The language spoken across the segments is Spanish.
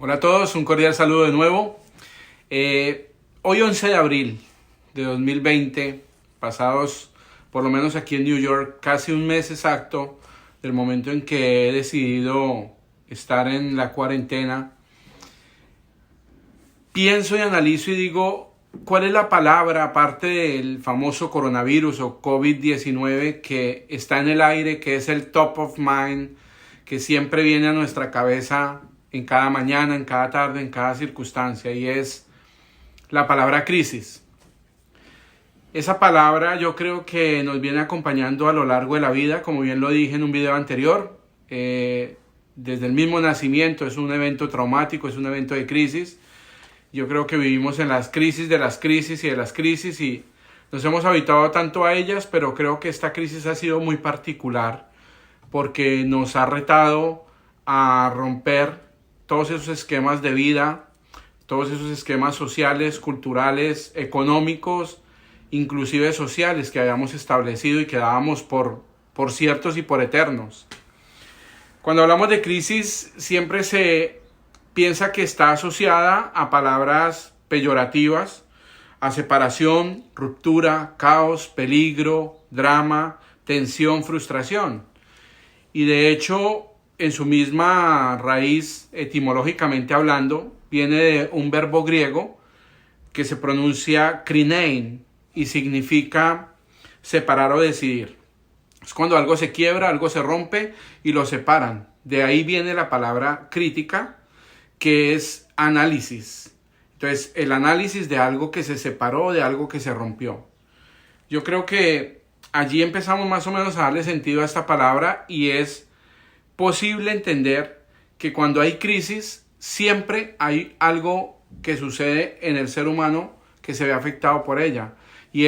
Hola a todos, un cordial saludo de nuevo. Hoy 11 de abril de 2020, pasados por lo menos aquí en New York casi un mes exacto del momento en que he decidido estar en la cuarentena, pienso y analizo y digo, ¿cuál es la palabra aparte del famoso coronavirus o COVID-19 que está en el aire, que es el top of mind, que siempre viene a nuestra cabeza en cada mañana, en cada tarde, en cada circunstancia, y es la palabra crisis? Esa palabra yo creo que nos viene acompañando a lo largo de la vida, como bien lo dije en un video anterior. Desde el mismo nacimiento es un evento traumático, es un evento de crisis. Yo creo que vivimos en las crisis de las crisis y de las crisis y nos hemos habituado tanto a ellas, pero creo que esta crisis ha sido muy particular porque nos ha retado a romper todos esos esquemas de vida, todos esos esquemas sociales, culturales, económicos, inclusive sociales que habíamos establecido y que dábamos por ciertos y por eternos. Cuando hablamos de crisis siempre se piensa que está asociada a palabras peyorativas, a separación, ruptura, caos, peligro, drama, tensión, frustración. Y de hecho, en su misma raíz, etimológicamente hablando, viene de un verbo griego que se pronuncia krinein y significa separar o decidir. Es cuando algo se quiebra, algo se rompe y lo separan. De ahí viene la palabra crítica, que es análisis. Entonces, el análisis de algo que se separó, de algo que se rompió. Yo creo que allí empezamos más o menos a darle sentido a esta palabra y es posible entender que cuando hay crisis, siempre hay algo que sucede en el ser humano que se ve afectado por ella. Y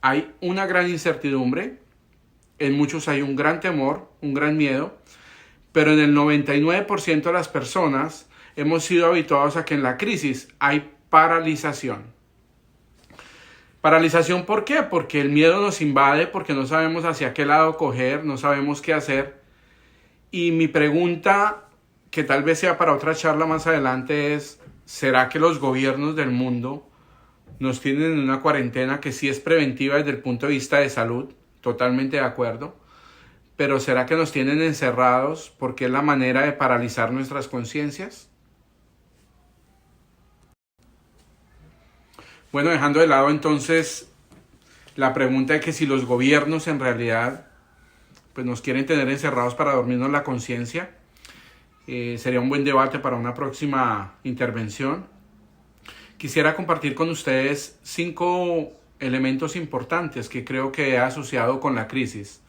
hay una gran incertidumbre, en muchos hay un gran temor, un gran miedo, pero en el 99% de las personas hemos sido habituados a que en la crisis hay paralización. Paralización, ¿por qué? Porque el miedo nos invade, porque no sabemos hacia qué lado coger, no sabemos qué hacer. Y mi pregunta, que tal vez sea para otra charla más adelante, es: ¿será que los gobiernos del mundo nos tienen en una cuarentena que sí es preventiva desde el punto de vista de salud? Totalmente de acuerdo. Pero ¿será que nos tienen encerrados porque es la manera de paralizar nuestras conciencias? Bueno, dejando de lado entonces la pregunta de que si los gobiernos en realidad pues nos quieren tener encerrados para dormirnos la conciencia, sería un buen debate para una próxima intervención. Quisiera compartir con ustedes 5 elementos importantes que creo que he asociado con la crisis.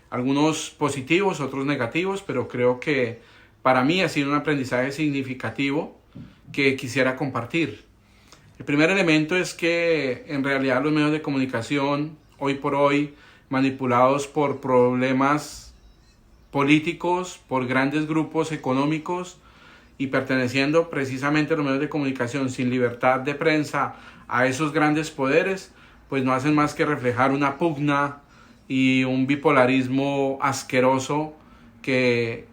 Algunos positivos, otros negativos, pero creo que para mí ha sido un aprendizaje significativo que quisiera compartir. El primer elemento es que en realidad los medios de comunicación, hoy por hoy, manipulados por problemas políticos, por grandes grupos económicos y perteneciendo precisamente a los medios de comunicación sin libertad de prensa a esos grandes poderes, pues no hacen más que reflejar una pugna y un bipolarismo asqueroso que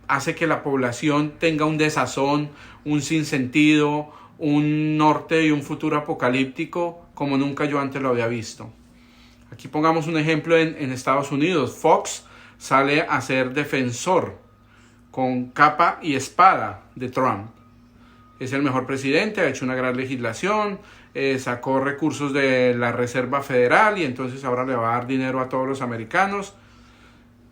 hace que la población tenga un desazón, un sinsentido, un norte y un futuro apocalíptico como nunca yo antes lo había visto. Aquí pongamos un ejemplo en Estados Unidos. Fox sale a ser defensor con capa y espada de Trump. Es el mejor presidente, ha hecho una gran legislación, sacó recursos de la Reserva Federal y entonces ahora le va a dar dinero a todos los americanos.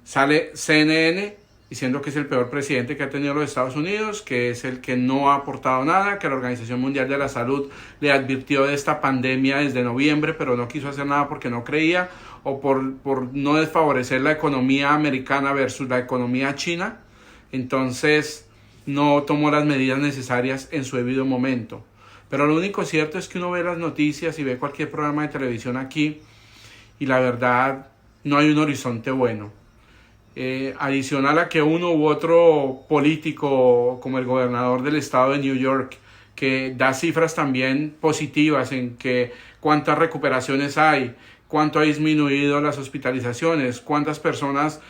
Sale CNN diciendo que es el peor presidente que ha tenido los Estados Unidos, que es el que no ha aportado nada, que la Organización Mundial de la Salud le advirtió de esta pandemia desde noviembre, pero no quiso hacer nada porque no creía, o por no desfavorecer la economía americana versus la economía china. Entonces no tomó las medidas necesarias en su debido momento. Pero lo único cierto es que uno ve las noticias y ve cualquier programa de televisión aquí y la verdad no hay un horizonte bueno. Adicional a que uno u otro político como el gobernador del estado de New York, que da cifras también positivas en que cuántas recuperaciones hay, cuánto ha disminuido las hospitalizaciones, cuántas personas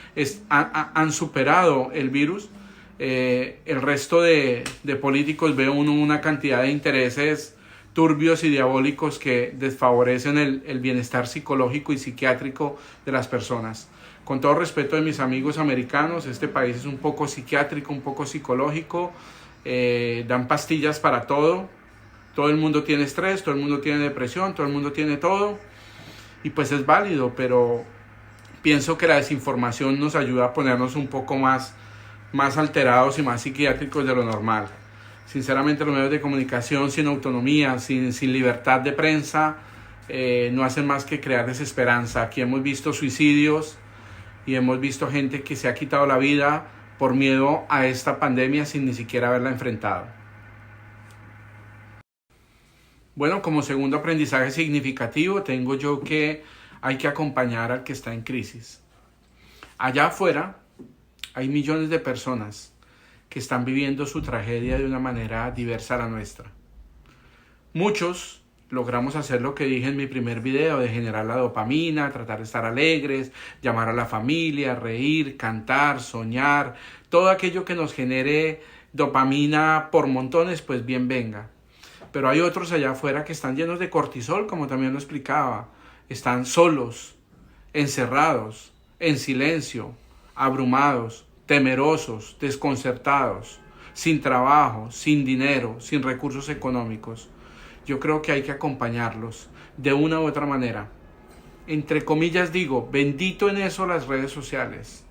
han superado el virus, el resto de políticos ve uno una cantidad de intereses turbios y diabólicos que desfavorecen el bienestar psicológico y psiquiátrico de las personas. Con todo respeto de mis amigos americanos, este país es un poco psiquiátrico, un poco psicológico, dan pastillas para todo el mundo tiene estrés, todo el mundo tiene depresión, todo el mundo tiene todo, y pues es válido, pero pienso que la desinformación nos ayuda a ponernos un poco más alterados y más psiquiátricos de lo normal. Sinceramente, los medios de comunicación sin autonomía, sin libertad de prensa, no hacen más que crear desesperanza. Aquí hemos visto suicidios y hemos visto gente que se ha quitado la vida por miedo a esta pandemia sin ni siquiera haberla enfrentado. Bueno, como segundo aprendizaje significativo, tengo yo que hay que acompañar al que está en crisis. Allá afuera hay millones de personas que están viviendo su tragedia de una manera diversa a la nuestra. Muchos logramos hacer lo que dije en mi primer video, de generar la dopamina, tratar de estar alegres, llamar a la familia, reír, cantar, soñar, todo aquello que nos genere dopamina por montones, pues bien venga. Pero hay otros allá afuera que están llenos de cortisol, como también lo explicaba. Están solos, encerrados, en silencio, abrumados, temerosos, desconcertados, sin trabajo, sin dinero, sin recursos económicos. Yo creo que hay que acompañarlos de una u otra manera. Entre comillas digo, bendito en eso las redes sociales.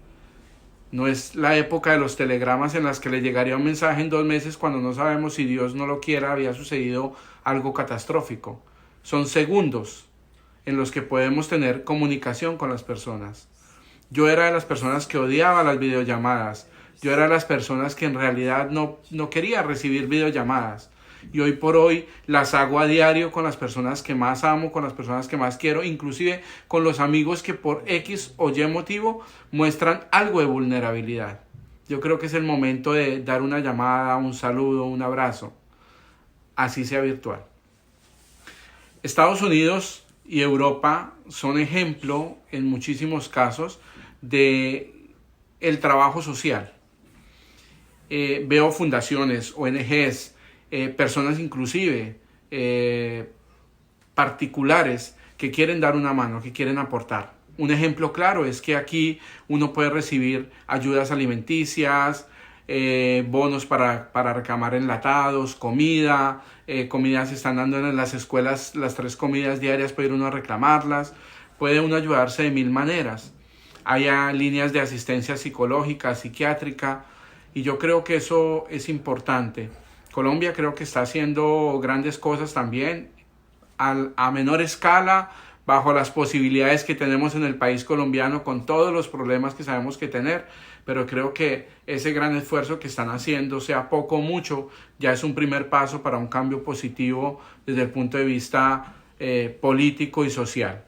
No es la época de los telegramas en las que le llegaría un mensaje en 2 meses cuando no sabemos si Dios no lo quiera, había sucedido algo catastrófico. Son segundos en los que podemos tener comunicación con las personas. Yo era de las personas que odiaba las videollamadas. Yo era de las personas que en realidad no quería recibir videollamadas. Y hoy por hoy las hago a diario con las personas que más amo, con las personas que más quiero, inclusive con los amigos que por X o Y motivo muestran algo de vulnerabilidad. Yo creo que es el momento de dar una llamada, un saludo, un abrazo, así sea virtual. Estados Unidos y Europa son ejemplo en muchísimos casos de el trabajo social. Veo fundaciones, ONGs, personas inclusive particulares que quieren dar una mano, que quieren aportar. Un ejemplo claro es que aquí uno puede recibir ayudas alimenticias, bonos para reclamar enlatados, comida, comidas se están dando en las escuelas, las 3 comidas diarias puede ir uno a reclamarlas, puede uno ayudarse de 1000 maneras. Hay líneas de asistencia psicológica, psiquiátrica, y yo creo que eso es importante. Colombia creo que está haciendo grandes cosas también a menor escala, bajo las posibilidades que tenemos en el país colombiano, con todos los problemas que sabemos que tener, pero creo que ese gran esfuerzo que están haciendo, sea poco o mucho, ya es un primer paso para un cambio positivo desde el punto de vista político y social.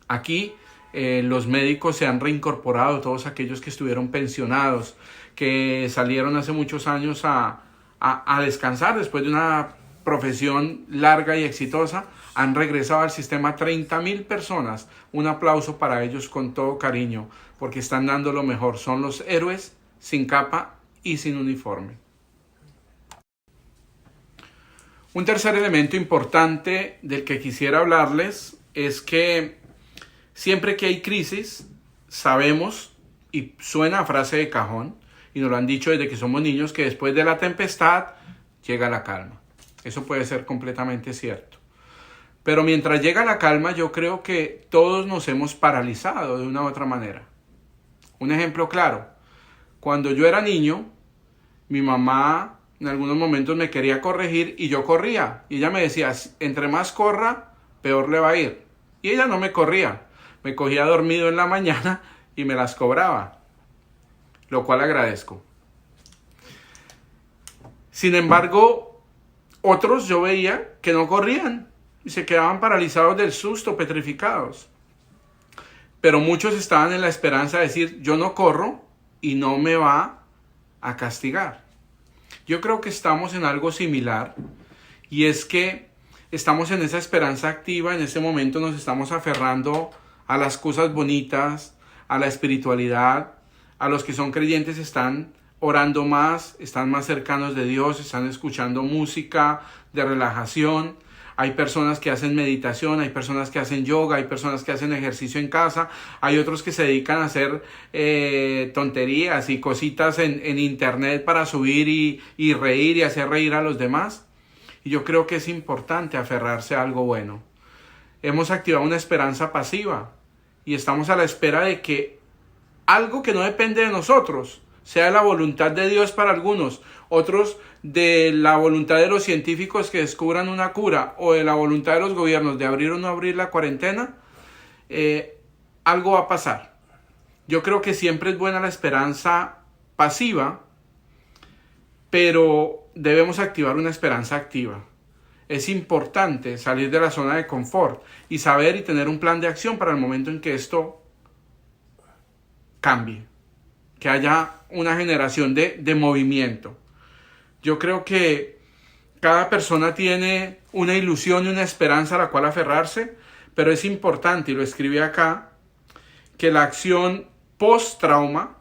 Aquí los médicos se han reincorporado, todos aquellos que estuvieron pensionados, que salieron hace muchos años a descansar después de una profesión larga y exitosa, han regresado al sistema 30,000 personas. Un aplauso para ellos con todo cariño, porque están dando lo mejor. Son los héroes sin capa y sin uniforme. Un tercer elemento importante del que quisiera hablarles es que siempre que hay crisis, sabemos, y suena a frase de cajón, y nos lo han dicho desde que somos niños, que después de la tempestad llega la calma. Eso puede ser completamente cierto. Pero mientras llega la calma, yo creo que todos nos hemos paralizado de una u otra manera. Un ejemplo claro, cuando yo era niño, mi mamá en algunos momentos me quería corregir y yo corría. Y ella me decía, entre más corra, peor le va a ir. Y ella no me corría, me cogía dormido en la mañana y me las cobraba, lo cual agradezco. Sin embargo, otros yo veía que no corrían y se quedaban paralizados del susto, petrificados. Pero muchos estaban en la esperanza de decir, yo no corro y no me va a castigar. Yo creo que estamos en algo similar, y es que estamos en esa esperanza activa. En ese momento nos estamos aferrando a las cosas bonitas, a la espiritualidad. A los que son creyentes están orando más, están más cercanos de Dios, están escuchando música de relajación. Hay personas que hacen meditación, hay personas que hacen yoga, hay personas que hacen ejercicio en casa, hay otros que se dedican a hacer tonterías y cositas en internet para subir y reír y hacer reír a los demás. Y yo creo que es importante aferrarse a algo bueno. Hemos activado una esperanza pasiva y estamos a la espera de que algo que no depende de nosotros, sea de la voluntad de Dios para algunos, otros de la voluntad de los científicos que descubran una cura o de la voluntad de los gobiernos de abrir o no abrir la cuarentena, algo va a pasar. Yo creo que siempre es buena la esperanza pasiva, pero debemos activar una esperanza activa. Es importante salir de la zona de confort y saber y tener un plan de acción para el momento en que esto cambie, que haya una generación de movimiento. Yo creo que cada persona tiene una ilusión y una esperanza a la cual aferrarse, pero es importante, y lo escribí acá, que la acción post-trauma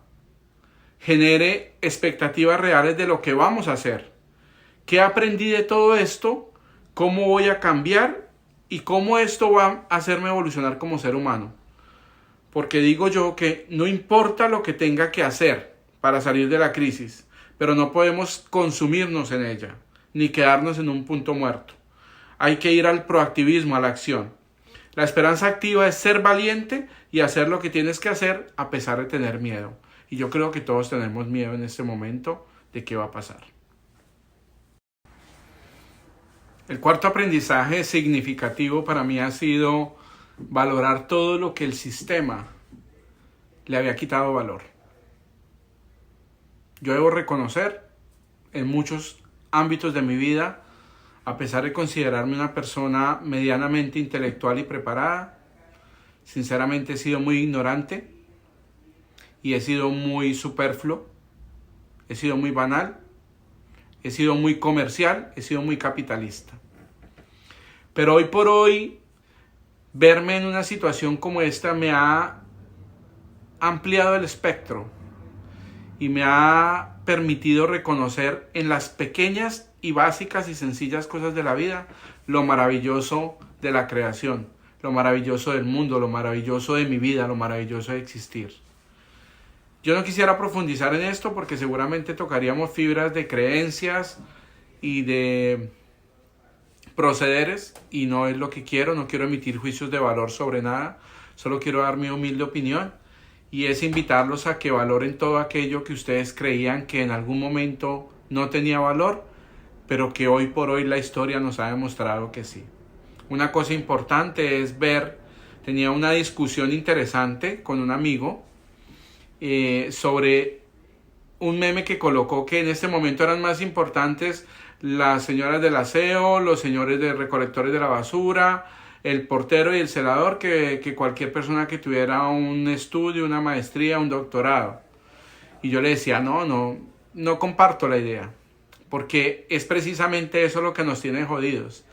genere expectativas reales de lo que vamos a hacer. ¿Qué aprendí de todo esto? ¿Cómo voy a cambiar? ¿Y cómo esto va a hacerme evolucionar como ser humano? Porque digo yo que no importa lo que tenga que hacer para salir de la crisis, pero no podemos consumirnos en ella, ni quedarnos en un punto muerto. Hay que ir al proactivismo, a la acción. La esperanza activa es ser valiente y hacer lo que tienes que hacer a pesar de tener miedo. Y yo creo que todos tenemos miedo en este momento de qué va a pasar. El cuarto aprendizaje significativo para mí ha sido valorar todo lo que el sistema le había quitado valor. Yo debo reconocer en muchos ámbitos de mi vida, a pesar de considerarme una persona medianamente intelectual y preparada, sinceramente he sido muy ignorante y he sido muy superfluo, he sido muy banal, he sido muy comercial, he sido muy capitalista. Pero hoy por hoy, verme en una situación como esta me ha ampliado el espectro y me ha permitido reconocer en las pequeñas y básicas y sencillas cosas de la vida lo maravilloso de la creación, lo maravilloso del mundo, lo maravilloso de mi vida, lo maravilloso de existir. Yo no quisiera profundizar en esto porque seguramente tocaríamos fibras de creencias y de procederes y no es lo que quiero, no quiero emitir juicios de valor sobre nada, solo quiero dar mi humilde opinión y es invitarlos a que valoren todo aquello que ustedes creían que en algún momento no tenía valor, pero que hoy por hoy la historia nos ha demostrado que sí. Una cosa importante es tenía una discusión interesante con un amigo sobre un meme que colocó que en este momento eran más importantes las señoras del aseo, los señores de recolectores de la basura, el portero y el celador que cualquier persona que tuviera un estudio, una maestría, un doctorado. Y yo le decía, no comparto la idea, porque es precisamente eso lo que nos tiene jodidos,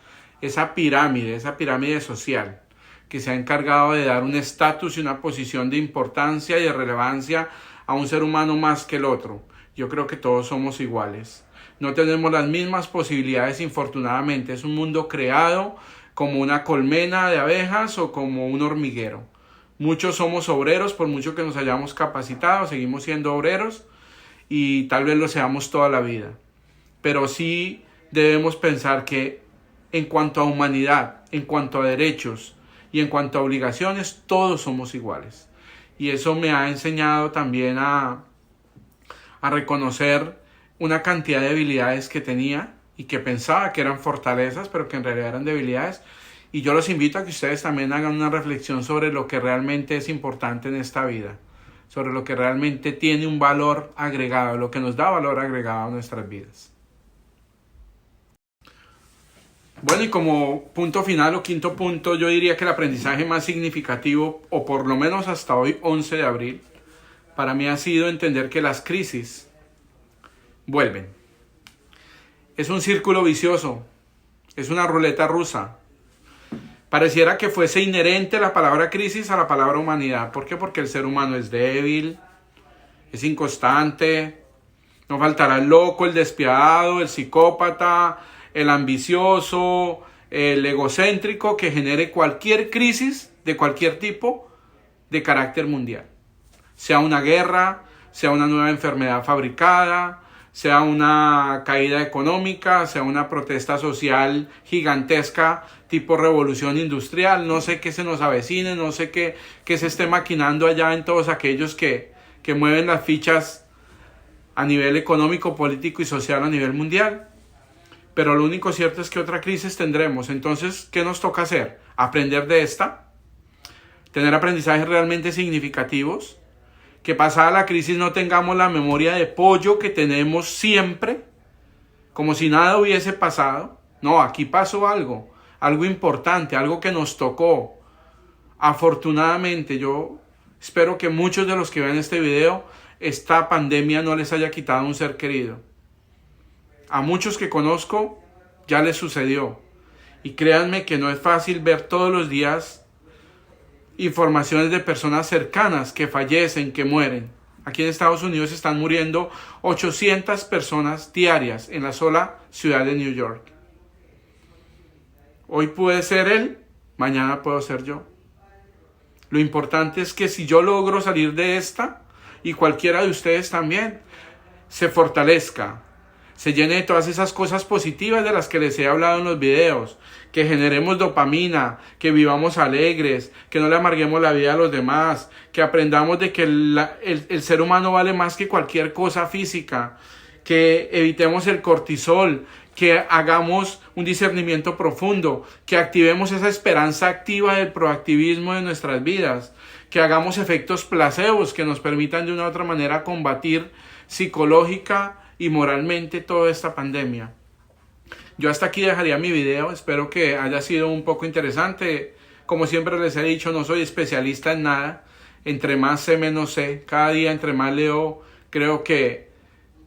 esa pirámide social que se ha encargado de dar un estatus y una posición de importancia y de relevancia a un ser humano más que el otro. Yo creo que todos somos iguales. No tenemos las mismas posibilidades, infortunadamente. Es un mundo creado como una colmena de abejas o como un hormiguero. Muchos somos obreros, por mucho que nos hayamos capacitado, seguimos siendo obreros y tal vez lo seamos toda la vida. Pero sí debemos pensar que en cuanto a humanidad, en cuanto a derechos y en cuanto a obligaciones, todos somos iguales. Y eso me ha enseñado también a reconocer una cantidad de debilidades que tenía y que pensaba que eran fortalezas, pero que en realidad eran debilidades. Y yo los invito a que ustedes también hagan una reflexión sobre lo que realmente es importante en esta vida, sobre lo que realmente tiene un valor agregado, lo que nos da valor agregado a nuestras vidas. Bueno, y como punto final o quinto punto, yo diría que el aprendizaje más significativo, o por lo menos hasta hoy, 11 de abril, para mí ha sido entender que las crisis vuelven. Es un círculo vicioso, es una ruleta rusa. Pareciera que fuese inherente la palabra crisis a la palabra humanidad. ¿Por qué? Porque el ser humano es débil, es inconstante, No faltará el loco, el despiadado, el psicópata, el ambicioso, el egocéntrico que genere cualquier crisis de cualquier tipo de carácter mundial. Sea una guerra, sea una nueva enfermedad fabricada, sea una caída económica, sea una protesta social gigantesca tipo revolución industrial, no sé qué se nos avecine, no sé qué se esté maquinando allá en todos aquellos que mueven las fichas a nivel económico, político y social a nivel mundial. Pero lo único cierto es que otra crisis tendremos. Entonces, ¿qué nos toca hacer? Aprender de esta, tener aprendizajes realmente significativos, que pasada la crisis no tengamos la memoria de pollo que tenemos siempre, como si nada hubiese pasado. No, aquí pasó algo importante, algo que nos tocó. Afortunadamente, yo espero que muchos de los que ven este video, esta pandemia no les haya quitado un ser querido. A muchos que conozco ya les sucedió. Y créanme que no es fácil ver todos los días informaciones de personas cercanas que fallecen, que mueren. Aquí en Estados Unidos están muriendo 800 personas diarias en la sola ciudad de New York. Hoy puede ser él, mañana puedo ser yo. Lo importante es que si yo logro salir de esta, y cualquiera de ustedes también, se fortalezca, se llene de todas esas cosas positivas de las que les he hablado en los videos, que generemos dopamina, que vivamos alegres, que no le amarguemos la vida a los demás, que aprendamos de que el ser humano vale más que cualquier cosa física, que evitemos el cortisol, que hagamos un discernimiento profundo, que activemos esa esperanza activa del proactivismo de nuestras vidas, que hagamos efectos placebos que nos permitan de una u otra manera combatir psicológica y moralmente toda esta pandemia. Yo hasta aquí dejaría mi video, espero que haya sido un poco interesante. Como siempre les he dicho, no soy especialista en nada, entre más sé menos sé, cada día entre más leo, creo que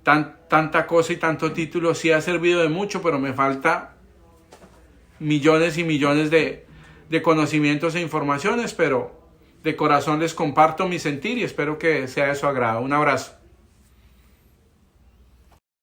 tanta cosa y tanto título sí ha servido de mucho, pero me falta millones y millones de conocimientos e informaciones, pero de corazón les comparto mi sentir y espero que sea de su agrado. Un abrazo.